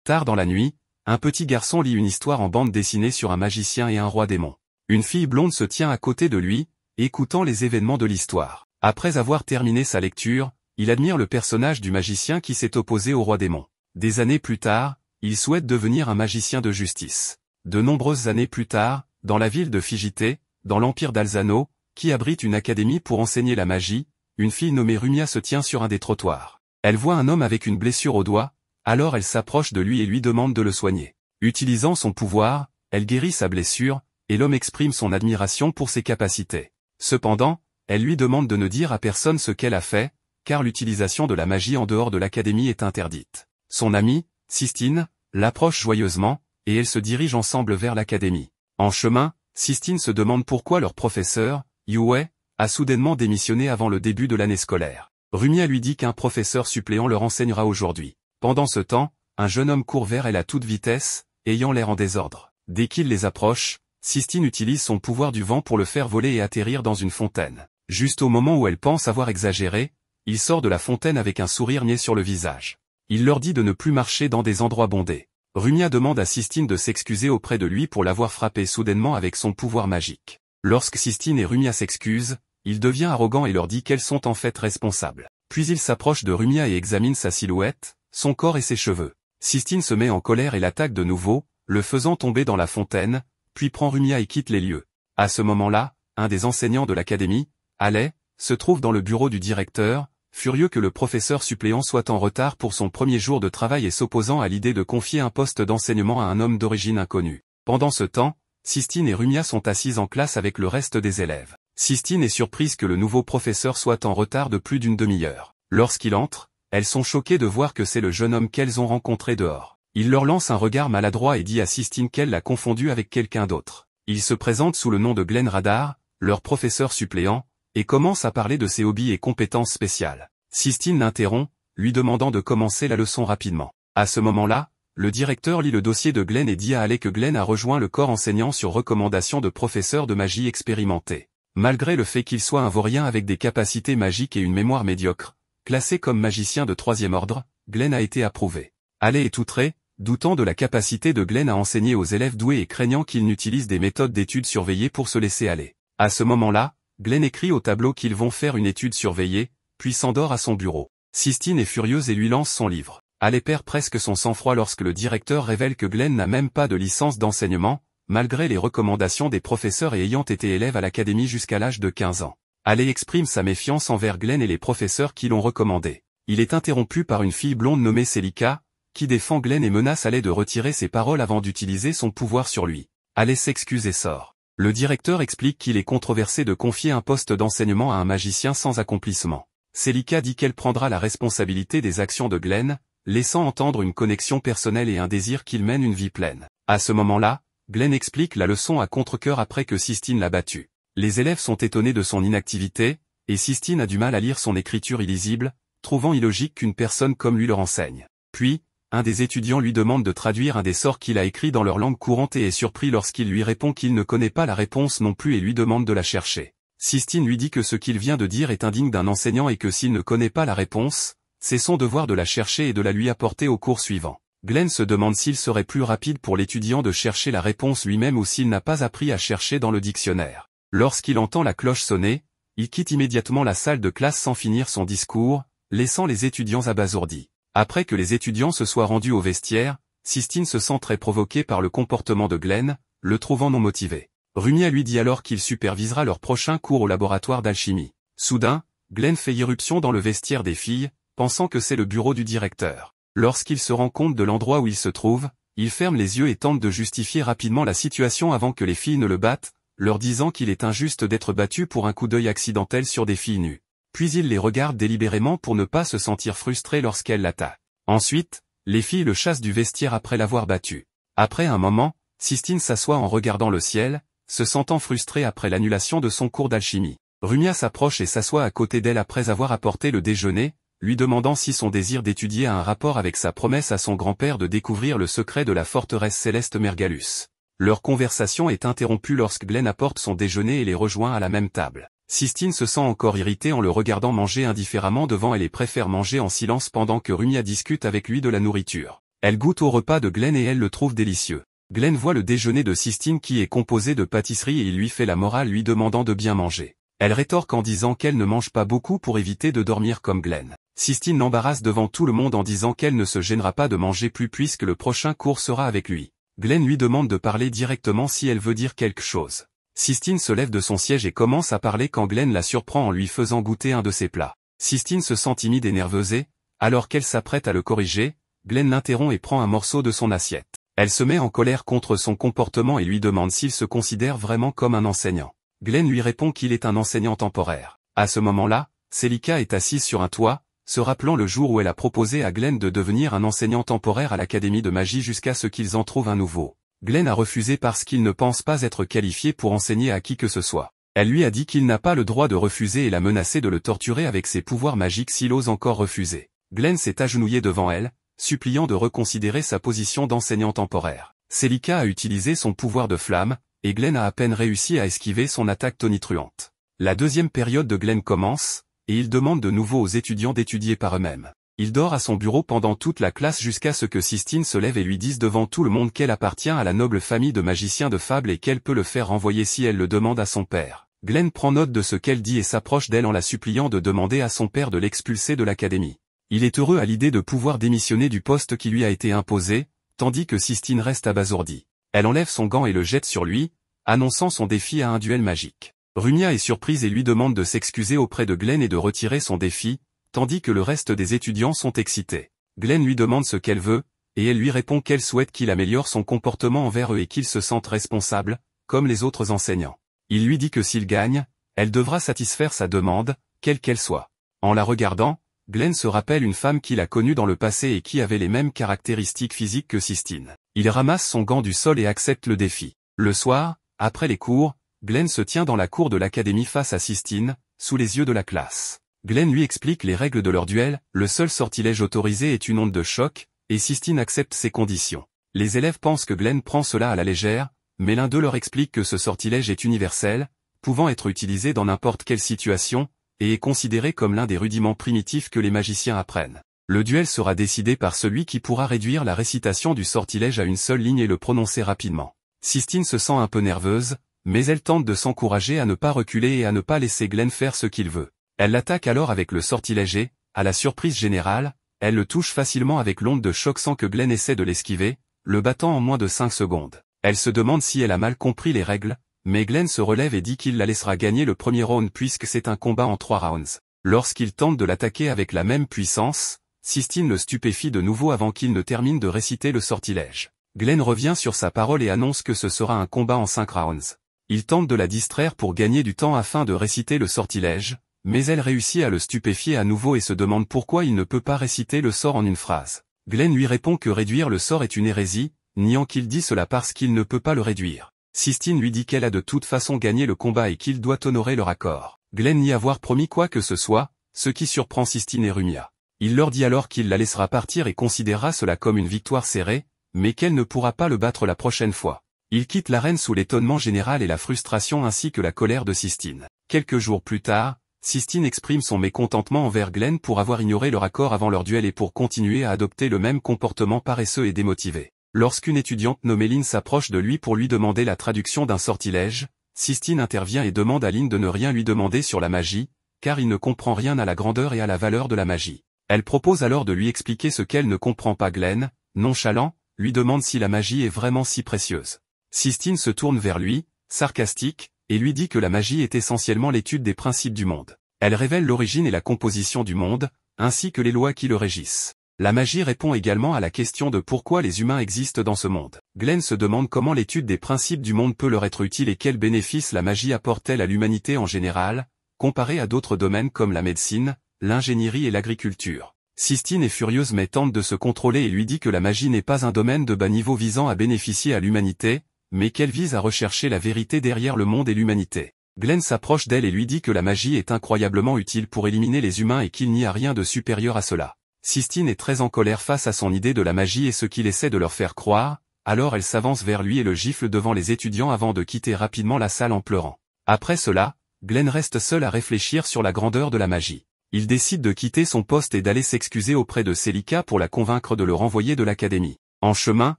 Tard dans la nuit, un petit garçon lit une histoire en bande dessinée sur un magicien et un roi démon. Une fille blonde se tient à côté de lui, écoutant les événements de l'histoire. Après avoir terminé sa lecture, il admire le personnage du magicien qui s'est opposé au roi démon. Des années plus tard, il souhaite devenir un magicien de justice. De nombreuses années plus tard, dans la ville de Figité, dans l'empire d'Alzano, qui abrite une académie pour enseigner la magie, une fille nommée Rumia se tient sur un des trottoirs. Elle voit un homme avec une blessure au doigt, alors elle s'approche de lui et lui demande de le soigner. Utilisant son pouvoir, elle guérit sa blessure, et l'homme exprime son admiration pour ses capacités. Cependant, elle lui demande de ne dire à personne ce qu'elle a fait, car l'utilisation de la magie en dehors de l'académie est interdite. Son amie, Sistine, l'approche joyeusement, et elles se dirigent ensemble vers l'académie. En chemin, Sistine se demande pourquoi leur professeur, Yue, a soudainement démissionné avant le début de l'année scolaire. Rumia lui dit qu'un professeur suppléant leur enseignera aujourd'hui. Pendant ce temps, un jeune homme court vers elle à toute vitesse, ayant l'air en désordre. Dès qu'il les approche, Sistine utilise son pouvoir du vent pour le faire voler et atterrir dans une fontaine. Juste au moment où elle pense avoir exagéré, il sort de la fontaine avec un sourire niais sur le visage. Il leur dit de ne plus marcher dans des endroits bondés. Rumia demande à Sistine de s'excuser auprès de lui pour l'avoir frappé soudainement avec son pouvoir magique. Lorsque Sistine et Rumia s'excusent, il devient arrogant et leur dit qu'elles sont en fait responsables. Puis il s'approche de Rumia et examine sa silhouette, son corps et ses cheveux. Sistine se met en colère et l'attaque de nouveau, le faisant tomber dans la fontaine, puis prend Rumia et quitte les lieux. À ce moment-là, un des enseignants de l'académie, Ale, se trouve dans le bureau du directeur, furieux que le professeur suppléant soit en retard pour son premier jour de travail et s'opposant à l'idée de confier un poste d'enseignement à un homme d'origine inconnue. Pendant ce temps, Sistine et Rumia sont assises en classe avec le reste des élèves. Sistine est surprise que le nouveau professeur soit en retard de plus d'une demi-heure. Lorsqu'il entre, elles sont choquées de voir que c'est le jeune homme qu'elles ont rencontré dehors. Il leur lance un regard maladroit et dit à Sistine qu'elle l'a confondu avec quelqu'un d'autre. Il se présente sous le nom de Glenn Radar, leur professeur suppléant, et commence à parler de ses hobbies et compétences spéciales. Sistine l'interrompt, lui demandant de commencer la leçon rapidement. À ce moment-là, le directeur lit le dossier de Glenn et dit à Ale que Glenn a rejoint le corps enseignant sur recommandation de professeurs de magie expérimentés. Malgré le fait qu'il soit un vaurien avec des capacités magiques et une mémoire médiocre, classé comme magicien de 3e ordre, Glenn a été approuvé. Ale est outré, doutant de la capacité de Glenn à enseigner aux élèves doués et craignant qu'il n'utilise des méthodes d'études surveillées pour se laisser aller. À ce moment-là, Glenn écrit au tableau qu'ils vont faire une étude surveillée, puis s'endort à son bureau. Sistine est furieuse et lui lance son livre. Ale perd presque son sang-froid lorsque le directeur révèle que Glenn n'a même pas de licence d'enseignement, malgré les recommandations des professeurs et ayant été élève à l'académie jusqu'à l'âge de 15 ans. Ale exprime sa méfiance envers Glenn et les professeurs qui l'ont recommandé. Il est interrompu par une fille blonde nommée Celica, qui défend Glenn et menace Ale de retirer ses paroles avant d'utiliser son pouvoir sur lui. Ale s'excuse et sort. Le directeur explique qu'il est controversé de confier un poste d'enseignement à un magicien sans accomplissement. Celica dit qu'elle prendra la responsabilité des actions de Glenn, laissant entendre une connexion personnelle et un désir qu'il mène une vie pleine. À ce moment-là, Glenn explique la leçon à contre-cœur après que Sistine l'a battu. Les élèves sont étonnés de son inactivité, et Sistine a du mal à lire son écriture illisible, trouvant illogique qu'une personne comme lui leur enseigne. Puis, un des étudiants lui demande de traduire un des sorts qu'il a écrit dans leur langue courante et est surpris lorsqu'il lui répond qu'il ne connaît pas la réponse non plus et lui demande de la chercher. Sistine lui dit que ce qu'il vient de dire est indigne d'un enseignant et que s'il ne connaît pas la réponse, c'est son devoir de la chercher et de la lui apporter au cours suivant. Glenn se demande s'il serait plus rapide pour l'étudiant de chercher la réponse lui-même ou s'il n'a pas appris à chercher dans le dictionnaire. Lorsqu'il entend la cloche sonner, il quitte immédiatement la salle de classe sans finir son discours, laissant les étudiants abasourdis. Après que les étudiants se soient rendus au vestiaire, Sistine se sent très provoquée par le comportement de Glenn, le trouvant non motivé. Rumia lui dit alors qu'il supervisera leur prochain cours au laboratoire d'alchimie. Soudain, Glenn fait irruption dans le vestiaire des filles, pensant que c'est le bureau du directeur. Lorsqu'il se rend compte de l'endroit où il se trouve, il ferme les yeux et tente de justifier rapidement la situation avant que les filles ne le battent, leur disant qu'il est injuste d'être battu pour un coup d'œil accidentel sur des filles nues. Puis il les regarde délibérément pour ne pas se sentir frustré lorsqu'elles l'attaquent. Ensuite, les filles le chassent du vestiaire après l'avoir battu. Après un moment, Sistine s'assoit en regardant le ciel, se sentant frustrée après l'annulation de son cours d'alchimie. Rumia s'approche et s'assoit à côté d'elle après avoir apporté le déjeuner, lui demandant si son désir d'étudier a un rapport avec sa promesse à son grand-père de découvrir le secret de la forteresse céleste Mergalus. Leur conversation est interrompue lorsque Glenn apporte son déjeuner et les rejoint à la même table. Sistine se sent encore irritée en le regardant manger indifféremment devant elle et préfère manger en silence pendant que Rumia discute avec lui de la nourriture. Elle goûte au repas de Glenn et elle le trouve délicieux. Glenn voit le déjeuner de Sistine qui est composé de pâtisseries et il lui fait la morale lui demandant de bien manger. Elle rétorque en disant qu'elle ne mange pas beaucoup pour éviter de dormir comme Glenn. Sistine l'embarrasse devant tout le monde en disant qu'elle ne se gênera pas de manger plus puisque le prochain cours sera avec lui. Glenn lui demande de parler directement si elle veut dire quelque chose. Sistine se lève de son siège et commence à parler quand Glenn la surprend en lui faisant goûter un de ses plats. Sistine se sent timide et nerveuse, alors qu'elle s'apprête à le corriger, Glenn l'interrompt et prend un morceau de son assiette. Elle se met en colère contre son comportement et lui demande s'il se considère vraiment comme un enseignant. Glenn lui répond qu'il est un enseignant temporaire. À ce moment-là, Celica est assise sur un toit, se rappelant le jour où elle a proposé à Glenn de devenir un enseignant temporaire à l'Académie de magie jusqu'à ce qu'ils en trouvent un nouveau. Glenn a refusé parce qu'il ne pense pas être qualifié pour enseigner à qui que ce soit. Elle lui a dit qu'il n'a pas le droit de refuser et l'a menacé de le torturer avec ses pouvoirs magiques s'il ose encore refuser. Glenn s'est agenouillé devant elle, suppliant de reconsidérer sa position d'enseignant temporaire. Celica a utilisé son pouvoir de flamme, et Glenn a à peine réussi à esquiver son attaque tonitruante. La deuxième période de Glenn commence, et il demande de nouveau aux étudiants d'étudier par eux-mêmes. Il dort à son bureau pendant toute la classe jusqu'à ce que Sistine se lève et lui dise devant tout le monde qu'elle appartient à la noble famille de magiciens de fable et qu'elle peut le faire renvoyer si elle le demande à son père. Glenn prend note de ce qu'elle dit et s'approche d'elle en la suppliant de demander à son père de l'expulser de l'académie. Il est heureux à l'idée de pouvoir démissionner du poste qui lui a été imposé, tandis que Sistine reste abasourdie. Elle enlève son gant et le jette sur lui, annonçant son défi à un duel magique. Rumia est surprise et lui demande de s'excuser auprès de Glenn et de retirer son défi, tandis que le reste des étudiants sont excités. Glenn lui demande ce qu'elle veut, et elle lui répond qu'elle souhaite qu'il améliore son comportement envers eux et qu'il se sente responsable, comme les autres enseignants. Il lui dit que s'il gagne, elle devra satisfaire sa demande, quelle qu'elle soit. En la regardant, Glenn se rappelle une femme qu'il a connue dans le passé et qui avait les mêmes caractéristiques physiques que Sistine. Il ramasse son gant du sol et accepte le défi. Le soir, après les cours, Glenn se tient dans la cour de l'académie face à Sistine, sous les yeux de la classe. Glenn lui explique les règles de leur duel, le seul sortilège autorisé est une onde de choc, et Sistine accepte ses conditions. Les élèves pensent que Glenn prend cela à la légère, mais l'un d'eux leur explique que ce sortilège est universel, pouvant être utilisé dans n'importe quelle situation, et est considéré comme l'un des rudiments primitifs que les magiciens apprennent. Le duel sera décidé par celui qui pourra réduire la récitation du sortilège à une seule ligne et le prononcer rapidement. Sistine se sent un peu nerveuse, mais elle tente de s'encourager à ne pas reculer et à ne pas laisser Glenn faire ce qu'il veut. Elle l'attaque alors avec le sortilège et, à la surprise générale, elle le touche facilement avec l'onde de choc sans que Glenn essaie de l'esquiver, le battant en moins de 5 secondes. Elle se demande si elle a mal compris les règles, mais Glenn se relève et dit qu'il la laissera gagner le premier round puisque c'est un combat en 3 rounds. Lorsqu'il tente de l'attaquer avec la même puissance, Sistine le stupéfie de nouveau avant qu'il ne termine de réciter le sortilège. Glenn revient sur sa parole et annonce que ce sera un combat en 5 rounds. Il tente de la distraire pour gagner du temps afin de réciter le sortilège, mais elle réussit à le stupéfier à nouveau et se demande pourquoi il ne peut pas réciter le sort en une phrase. Glenn lui répond que réduire le sort est une hérésie, niant qu'il dit cela parce qu'il ne peut pas le réduire. Sistine lui dit qu'elle a de toute façon gagné le combat et qu'il doit honorer leur accord. Glenn n'y avoir promis quoi que ce soit, ce qui surprend Sistine et Rumia. Il leur dit alors qu'il la laissera partir et considérera cela comme une victoire serrée, mais qu'elle ne pourra pas le battre la prochaine fois. Il quitte l'arène sous l'étonnement général et la frustration ainsi que la colère de Sistine. Quelques jours plus tard, Sistine exprime son mécontentement envers Glenn pour avoir ignoré leur accord avant leur duel et pour continuer à adopter le même comportement paresseux et démotivé. Lorsqu'une étudiante nommée Lynn s'approche de lui pour lui demander la traduction d'un sortilège, Sistine intervient et demande à Lynn de ne rien lui demander sur la magie, car il ne comprend rien à la grandeur et à la valeur de la magie. Elle propose alors de lui expliquer ce qu'elle ne comprend pas. Glenn, nonchalant, lui demande si la magie est vraiment si précieuse. Sistine se tourne vers lui, sarcastique, et lui dit que la magie est essentiellement l'étude des principes du monde. Elle révèle l'origine et la composition du monde, ainsi que les lois qui le régissent. La magie répond également à la question de pourquoi les humains existent dans ce monde. Glenn se demande comment l'étude des principes du monde peut leur être utile et quels bénéfices la magie apporte-t-elle à l'humanité en général, comparée à d'autres domaines comme la médecine, l'ingénierie et l'agriculture. Sistine est furieuse mais tente de se contrôler et lui dit que la magie n'est pas un domaine de bas niveau visant à bénéficier à l'humanité, mais qu'elle vise à rechercher la vérité derrière le monde et l'humanité. Glenn s'approche d'elle et lui dit que la magie est incroyablement utile pour éliminer les humains et qu'il n'y a rien de supérieur à cela. Sistine est très en colère face à son idée de la magie et ce qu'il essaie de leur faire croire, alors elle s'avance vers lui et le gifle devant les étudiants avant de quitter rapidement la salle en pleurant. Après cela, Glenn reste seul à réfléchir sur la grandeur de la magie. Il décide de quitter son poste et d'aller s'excuser auprès de Celica pour la convaincre de le renvoyer de l'académie. En chemin,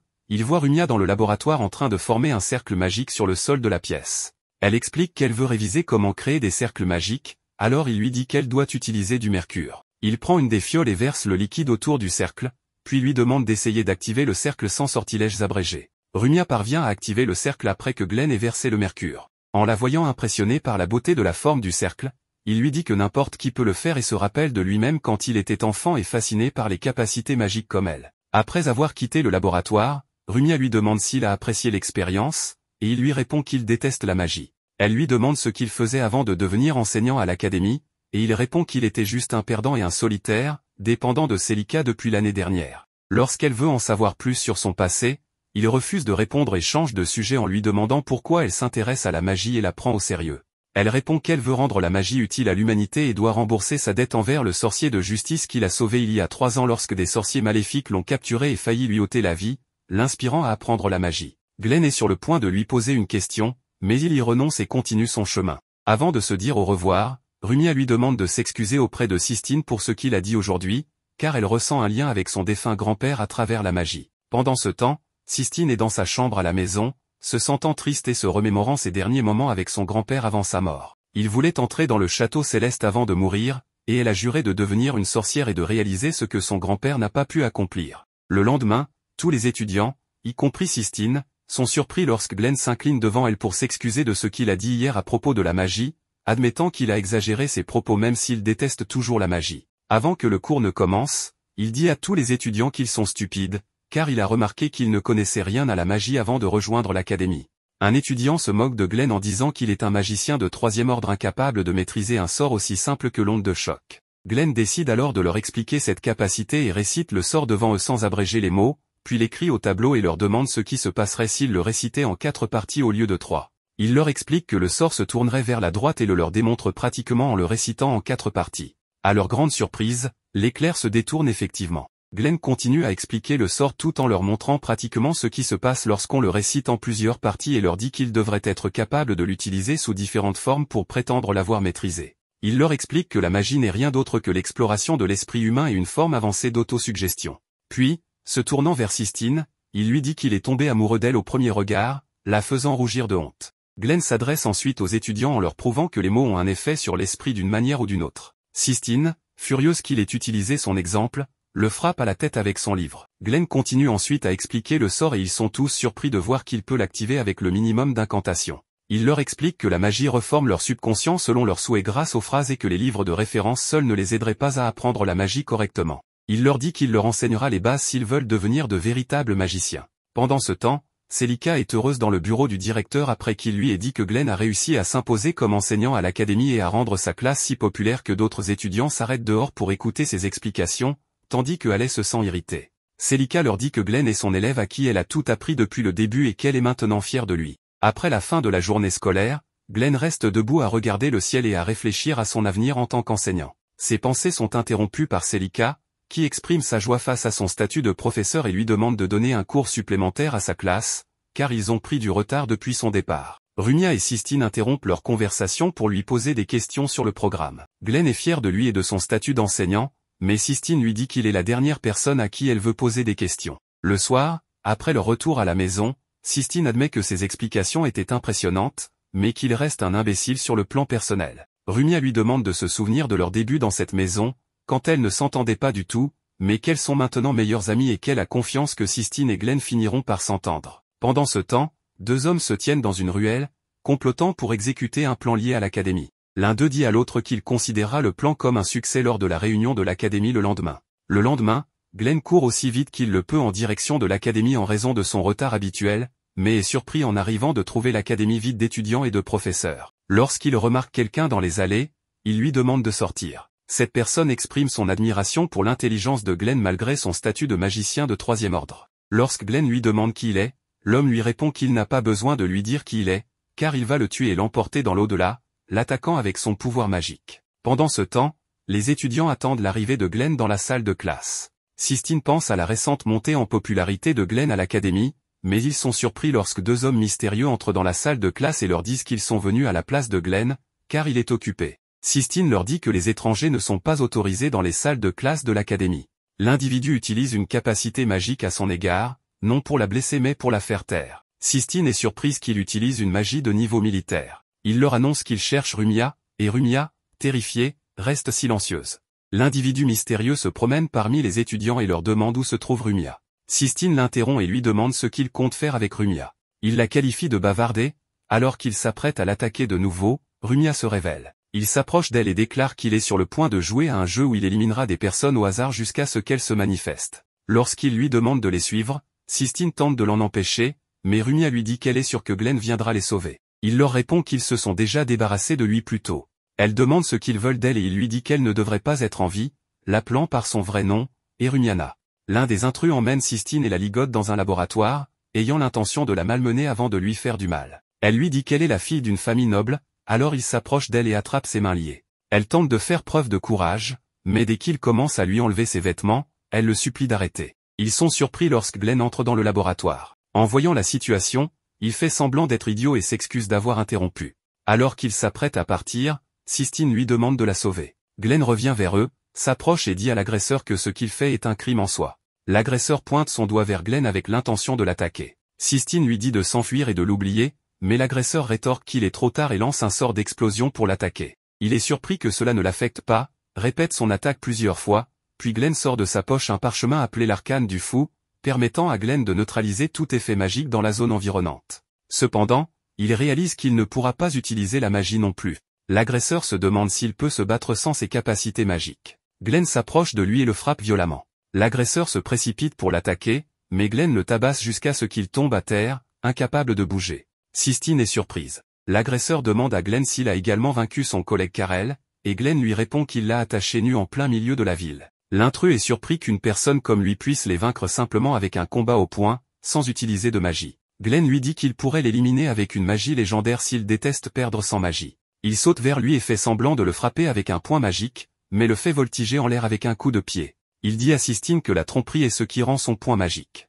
il voit Rumia dans le laboratoire en train de former un cercle magique sur le sol de la pièce. Elle explique qu'elle veut réviser comment créer des cercles magiques, alors il lui dit qu'elle doit utiliser du mercure. Il prend une des fioles et verse le liquide autour du cercle, puis lui demande d'essayer d'activer le cercle sans sortilèges abrégés. Rumia parvient à activer le cercle après que Glenn ait versé le mercure. En la voyant impressionnée par la beauté de la forme du cercle, il lui dit que n'importe qui peut le faire et se rappelle de lui-même quand il était enfant et fasciné par les capacités magiques comme elle. Après avoir quitté le laboratoire, Rumia lui demande s'il a apprécié l'expérience, et il lui répond qu'il déteste la magie. Elle lui demande ce qu'il faisait avant de devenir enseignant à l'académie, et il répond qu'il était juste un perdant et un solitaire, dépendant de Celica depuis l'année dernière. Lorsqu'elle veut en savoir plus sur son passé, il refuse de répondre et change de sujet en lui demandant pourquoi elle s'intéresse à la magie et la prend au sérieux. Elle répond qu'elle veut rendre la magie utile à l'humanité et doit rembourser sa dette envers le sorcier de justice qui l'a sauvé il y a 3 ans lorsque des sorciers maléfiques l'ont capturé et failli lui ôter la vie, l'inspirant à apprendre la magie. Glenn est sur le point de lui poser une question, mais il y renonce et continue son chemin. Avant de se dire au revoir, Rumia lui demande de s'excuser auprès de Sistine pour ce qu'il a dit aujourd'hui, car elle ressent un lien avec son défunt grand-père à travers la magie. Pendant ce temps, Sistine est dans sa chambre à la maison, se sentant triste et se remémorant ses derniers moments avec son grand-père avant sa mort. Il voulait entrer dans le château céleste avant de mourir, et elle a juré de devenir une sorcière et de réaliser ce que son grand-père n'a pas pu accomplir. Le lendemain, tous les étudiants, y compris Sistine, sont surpris lorsque Glenn s'incline devant elle pour s'excuser de ce qu'il a dit hier à propos de la magie, admettant qu'il a exagéré ses propos même s'il déteste toujours la magie. Avant que le cours ne commence, il dit à tous les étudiants qu'ils sont stupides, car il a remarqué qu'il ne connaissait rien à la magie avant de rejoindre l'académie. Un étudiant se moque de Glenn en disant qu'il est un magicien de 3e ordre incapable de maîtriser un sort aussi simple que l'onde de choc. Glenn décide alors de leur expliquer cette capacité et récite le sort devant eux sans abréger les mots, puis l'écrit au tableau et leur demande ce qui se passerait s'il le récitait en 4 parties au lieu de 3. Il leur explique que le sort se tournerait vers la droite et le leur démontre pratiquement en le récitant en 4 parties. À leur grande surprise, l'éclair se détourne effectivement. Glenn continue à expliquer le sort tout en leur montrant pratiquement ce qui se passe lorsqu'on le récite en plusieurs parties et leur dit qu'ils devraient être capables de l'utiliser sous différentes formes pour prétendre l'avoir maîtrisé. Il leur explique que la magie n'est rien d'autre que l'exploration de l'esprit humain et une forme avancée d'autosuggestion. Puis, se tournant vers Sistine, il lui dit qu'il est tombé amoureux d'elle au premier regard, la faisant rougir de honte. Glenn s'adresse ensuite aux étudiants en leur prouvant que les mots ont un effet sur l'esprit d'une manière ou d'une autre. Sistine, furieuse qu'il ait utilisé son exemple, le frappe à la tête avec son livre. Glenn continue ensuite à expliquer le sort et ils sont tous surpris de voir qu'il peut l'activer avec le minimum d'incantation. Il leur explique que la magie reforme leur subconscient selon leurs souhaits grâce aux phrases et que les livres de référence seuls ne les aideraient pas à apprendre la magie correctement. Il leur dit qu'il leur enseignera les bases s'ils veulent devenir de véritables magiciens. Pendant ce temps, Celica est heureuse dans le bureau du directeur après qu'il lui ait dit que Glenn a réussi à s'imposer comme enseignant à l'académie et à rendre sa classe si populaire que d'autres étudiants s'arrêtent dehors pour écouter ses explications, tandis que Haley se sent irritée. Celica leur dit que Glenn est son élève à qui elle a tout appris depuis le début et qu'elle est maintenant fière de lui. Après la fin de la journée scolaire, Glenn reste debout à regarder le ciel et à réfléchir à son avenir en tant qu'enseignant. Ses pensées sont interrompues par Celica, qui exprime sa joie face à son statut de professeur et lui demande de donner un cours supplémentaire à sa classe, car ils ont pris du retard depuis son départ. Rumia et Sistine interrompent leur conversation pour lui poser des questions sur le programme. Glenn est fier de lui et de son statut d'enseignant, mais Sistine lui dit qu'il est la dernière personne à qui elle veut poser des questions. Le soir, après leur retour à la maison, Sistine admet que ses explications étaient impressionnantes, mais qu'il reste un imbécile sur le plan personnel. Rumia lui demande de se souvenir de leur début dans cette maison, quand elles ne s'entendaient pas du tout, mais qu'elles sont maintenant meilleures amies et qu'elle a confiance que Sistine et Glenn finiront par s'entendre. Pendant ce temps, 2 hommes se tiennent dans une ruelle, complotant pour exécuter un plan lié à l'académie. L'un d'eux dit à l'autre qu'il considérera le plan comme un succès lors de la réunion de l'académie le lendemain. Le lendemain, Glenn court aussi vite qu'il le peut en direction de l'académie en raison de son retard habituel, mais est surpris en arrivant de trouver l'académie vide d'étudiants et de professeurs. Lorsqu'il remarque quelqu'un dans les allées, il lui demande de sortir. Cette personne exprime son admiration pour l'intelligence de Glenn malgré son statut de magicien de 3e ordre. Lorsque Glenn lui demande qui il est, l'homme lui répond qu'il n'a pas besoin de lui dire qui il est, car il va le tuer et l'emporter dans l'au-delà, l'attaquant avec son pouvoir magique. Pendant ce temps, les étudiants attendent l'arrivée de Glenn dans la salle de classe. Sistine pense à la récente montée en popularité de Glenn à l'académie, mais ils sont surpris lorsque 2 hommes mystérieux entrent dans la salle de classe et leur disent qu'ils sont venus à la place de Glenn, car il est occupé. Sistine leur dit que les étrangers ne sont pas autorisés dans les salles de classe de l'académie. L'individu utilise une capacité magique à son égard, non pour la blesser mais pour la faire taire. Sistine est surprise qu'il utilise une magie de niveau militaire. Il leur annonce qu'il cherche Rumia, et Rumia, terrifiée, reste silencieuse. L'individu mystérieux se promène parmi les étudiants et leur demande où se trouve Rumia. Sistine l'interrompt et lui demande ce qu'il compte faire avec Rumia. Il la qualifie de bavarder, alors qu'il s'apprête à l'attaquer de nouveau, Rumia se révèle. Il s'approche d'elle et déclare qu'il est sur le point de jouer à un jeu où il éliminera des personnes au hasard jusqu'à ce qu'elles se manifestent. Lorsqu'il lui demande de les suivre, Sistine tente de l'en empêcher, mais Rumia lui dit qu'elle est sûre que Glenn viendra les sauver. Il leur répond qu'ils se sont déjà débarrassés de lui plus tôt. Elle demande ce qu'ils veulent d'elle et il lui dit qu'elle ne devrait pas être en vie, l'appelant par son vrai nom, Erumiana. L'un des intrus emmène Sistine et la ligote dans un laboratoire, ayant l'intention de la malmener avant de lui faire du mal. Elle lui dit qu'elle est la fille d'une famille noble, alors il s'approche d'elle et attrape ses mains liées. Elle tente de faire preuve de courage, mais dès qu'il commence à lui enlever ses vêtements, elle le supplie d'arrêter. Ils sont surpris lorsque Glenn entre dans le laboratoire. En voyant la situation, il fait semblant d'être idiot et s'excuse d'avoir interrompu. Alors qu'il s'apprête à partir, Sistine lui demande de la sauver. Glenn revient vers eux, s'approche et dit à l'agresseur que ce qu'il fait est un crime en soi. L'agresseur pointe son doigt vers Glenn avec l'intention de l'attaquer. Sistine lui dit de s'enfuir et de l'oublier, mais l'agresseur rétorque qu'il est trop tard et lance un sort d'explosion pour l'attaquer. Il est surpris que cela ne l'affecte pas, répète son attaque plusieurs fois, puis Glenn sort de sa poche un parchemin appelé l'arcane du fou, permettant à Glenn de neutraliser tout effet magique dans la zone environnante. Cependant, il réalise qu'il ne pourra pas utiliser la magie non plus. L'agresseur se demande s'il peut se battre sans ses capacités magiques. Glenn s'approche de lui et le frappe violemment. L'agresseur se précipite pour l'attaquer, mais Glenn le tabasse jusqu'à ce qu'il tombe à terre, incapable de bouger. Sistine est surprise. L'agresseur demande à Glenn s'il a également vaincu son collègue Karel, et Glenn lui répond qu'il l'a attaché nu en plein milieu de la ville. L'intrus est surpris qu'une personne comme lui puisse les vaincre simplement avec un combat au poing, sans utiliser de magie. Glenn lui dit qu'il pourrait l'éliminer avec une magie légendaire s'il déteste perdre sans magie. Il saute vers lui et fait semblant de le frapper avec un poing magique, mais le fait voltiger en l'air avec un coup de pied. Il dit à Sistine que la tromperie est ce qui rend son poing magique.